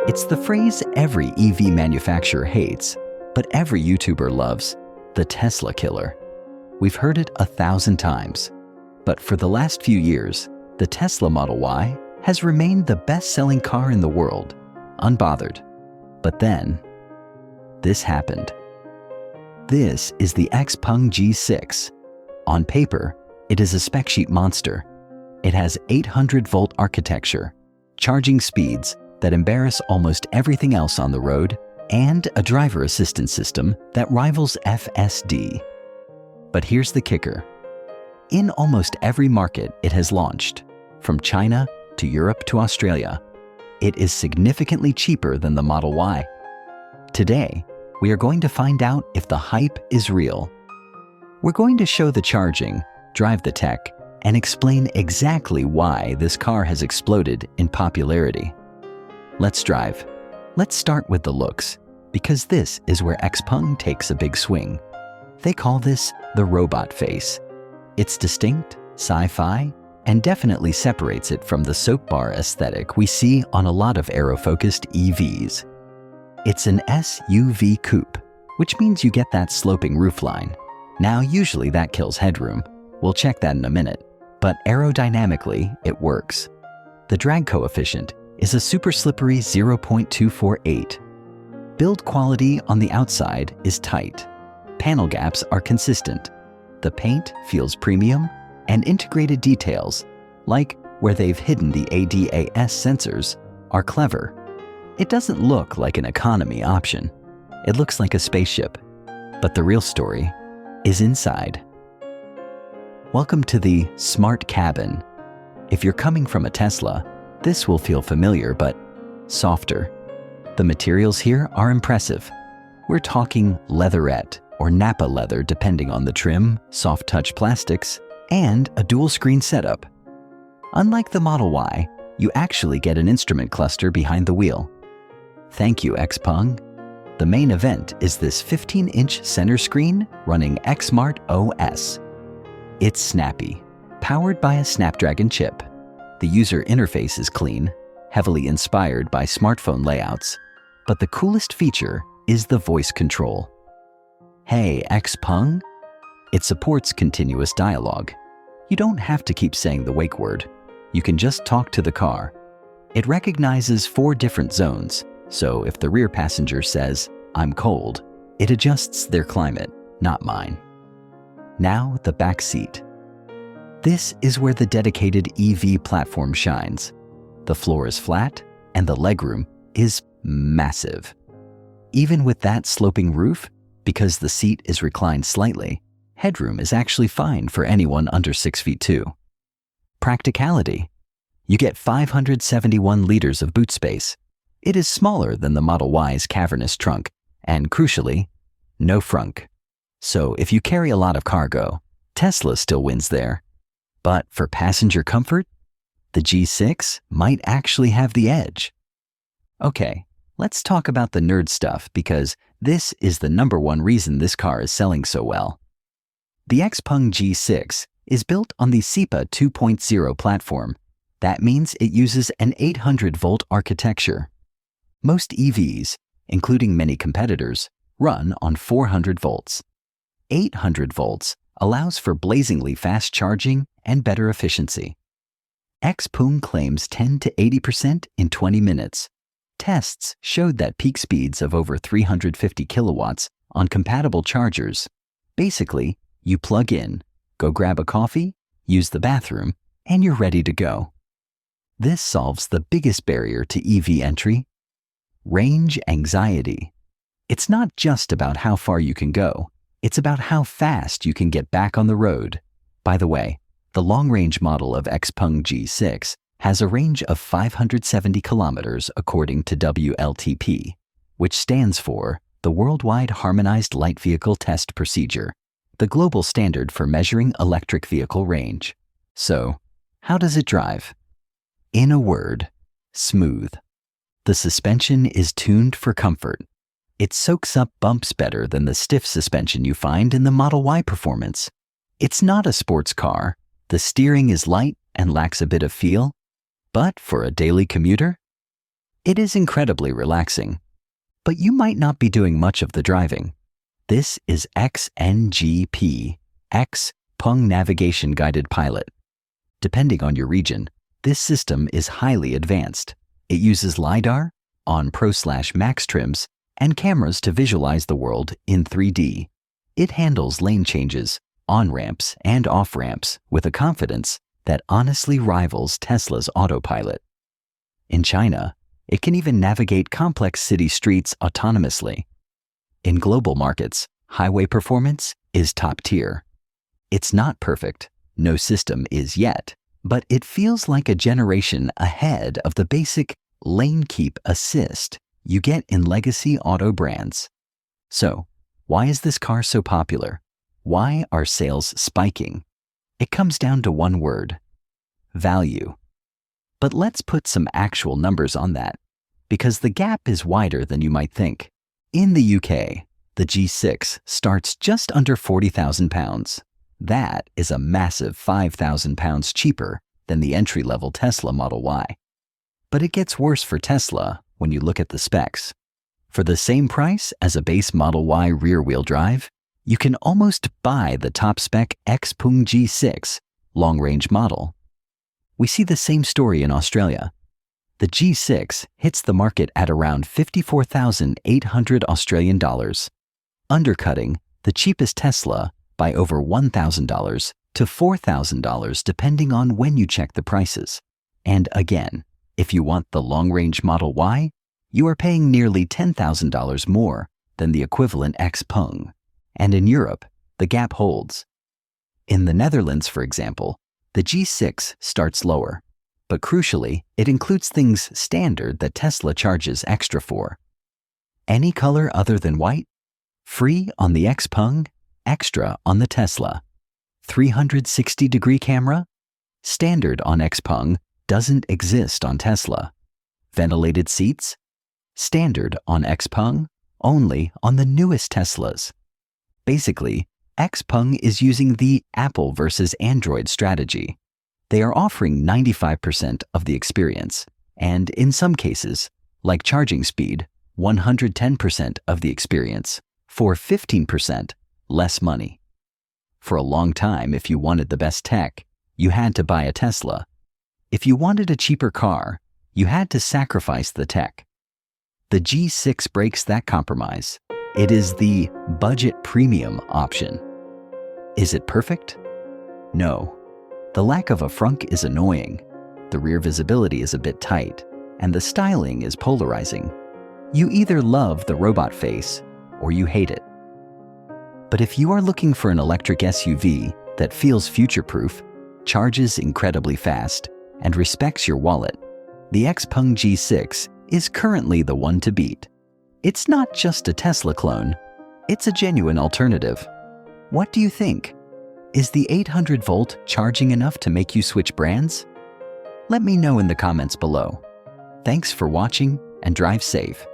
It's the phrase every EV manufacturer hates, but every YouTuber loves: the Tesla killer. We've heard it 1,000 times, but for the last few years, the Tesla Model Y has remained the best-selling car in the world, unbothered. But then, this happened. This is the XPeng G6. On paper, it is a spec sheet monster. It has 800-volt architecture, charging speeds that embarrass almost everything else on the road, and a driver assistance system that rivals FSD. But here's the kicker. In almost every market it has launched, from China to Europe to Australia, it is significantly cheaper than the Model Y. Today, we are going to find out if the hype is real. We're going to show the charging, drive the tech, and explain exactly why this car has exploded in popularity. Let's drive. Let's start with the looks, because this is where XPeng takes a big swing. They call this the robot face. It's distinct, sci-fi, and definitely separates it from the soap bar aesthetic we see on a lot of aero-focused EVs. It's an SUV coupe, which means you get that sloping roofline. Now, usually that kills headroom. We'll check that in a minute, but aerodynamically, it works. The drag coefficient is a super slippery 0.248. Build quality on the outside is tight. Panel gaps are consistent. The paint feels premium, and integrated details, like where they've hidden the ADAS sensors, are clever. It doesn't look like an economy option. It looks like a spaceship. But the real story is inside. Welcome to the smart cabin. If you're coming from a Tesla, this will feel familiar but softer. The materials here are impressive. We're talking leatherette or Napa leather depending on the trim, soft touch plastics, and a dual screen setup. Unlike the Model Y, you actually get an instrument cluster behind the wheel. Thank you, XPeng. The main event is this 15-inch center screen running XSmart OS. It's snappy, powered by a Snapdragon chip. The user interface is clean, heavily inspired by smartphone layouts. But the coolest feature is the voice control. Hey, XPeng? It supports continuous dialogue. You don't have to keep saying the wake word. You can just talk to the car. It recognizes 4 different zones, so if the rear passenger says, "I'm cold," it adjusts their climate, not mine. Now the back seat. This is where the dedicated EV platform shines. The floor is flat, and the legroom is massive. Even with that sloping roof, because the seat is reclined slightly, headroom is actually fine for anyone under 6 feet 2. Practicality. You get 571 liters of boot space. It is smaller than the Model Y's cavernous trunk, and crucially, no frunk. So if you carry a lot of cargo, Tesla still wins there. But for passenger comfort, the G6 might actually have the edge. Okay, let's talk about the nerd stuff because this is the #1 reason this car is selling so well. The XPeng G6 is built on the SEPA 2.0 platform. That means it uses an 800-volt architecture. Most EVs, including many competitors, run on 400 volts. 800 volts allows for blazingly fast charging and better efficiency. XPeng claims 10 to 80% in 20 minutes. Tests showed that peak speeds of over 350 kilowatts on compatible chargers. Basically, you plug in, go grab a coffee, use the bathroom, and you're ready to go. This solves the biggest barrier to EV entry: range anxiety. It's not just about how far you can go, it's about how fast you can get back on the road. By the way, the long-range model of XPeng G6 has a range of 570 kilometers according to WLTP, which stands for the Worldwide Harmonized Light Vehicle Test Procedure, the global standard for measuring electric vehicle range. So, how does it drive? In a word, smooth. The suspension is tuned for comfort. It soaks up bumps better than the stiff suspension you find in the Model Y performance. It's not a sports car. The steering is light and lacks a bit of feel. But for a daily commuter, It is incredibly relaxing. But you might not be doing much of the driving. This is XNGP, XPeng Navigation Guided Pilot. Depending on your region, this system is highly advanced. It uses LiDAR, on-pro/max trims, and cameras to visualize the world in 3D. It handles lane changes, on-ramps, and off-ramps with a confidence that honestly rivals Tesla's autopilot. In China, it can even navigate complex city streets autonomously. In global markets, highway performance is top tier. It's not perfect, no system is yet, but it feels like a generation ahead of the basic lane keep assist you get in legacy auto brands. So, why is this car so popular? Why are sales spiking? It comes down to one word: value. But let's put some actual numbers on that, because the gap is wider than you might think. In the UK, the G6 starts just under £40,000. That is a massive £5,000 cheaper than the entry-level Tesla Model Y. But it gets worse for Tesla when you look at the specs. For the same price as a base Model Y rear-wheel drive, you can almost buy the top-spec XPeng G6 long-range model. We see the same story in Australia. The G6 hits the market at around 54,800 Australian dollars, undercutting the cheapest Tesla by over $1,000 to $4,000 depending on when you check the prices. And again, if you want the long-range Model Y, you are paying nearly $10,000 more than the equivalent XPeng. And in Europe, the gap holds. In the Netherlands, for example, the G6 starts lower, but crucially, it includes things standard that Tesla charges extra for. Any color other than white? Free on the XPeng, extra on the Tesla. 360-degree camera? Standard on XPeng, doesn't exist on Tesla. Ventilated seats? Standard on XPeng, only on the newest Teslas. Basically, XPeng is using the Apple versus Android strategy. They are offering 95% of the experience, and in some cases, like charging speed, 110% of the experience for 15% less money. For a long time, if you wanted the best tech, you had to buy a Tesla. If you wanted a cheaper car, you had to sacrifice the tech. The G6 breaks that compromise. It is the budget premium option. Is it perfect? No. The lack of a frunk is annoying, the rear visibility is a bit tight, and the styling is polarizing. You either love the robot face or you hate it. But if you are looking for an electric SUV that feels future-proof, charges incredibly fast, and respects your wallet, the XPeng G6 is currently the one to beat. It's not just a Tesla clone, it's a genuine alternative. What do you think? Is the 800-volt charging enough to make you switch brands? Let me know in the comments below. Thanks for watching and drive safe.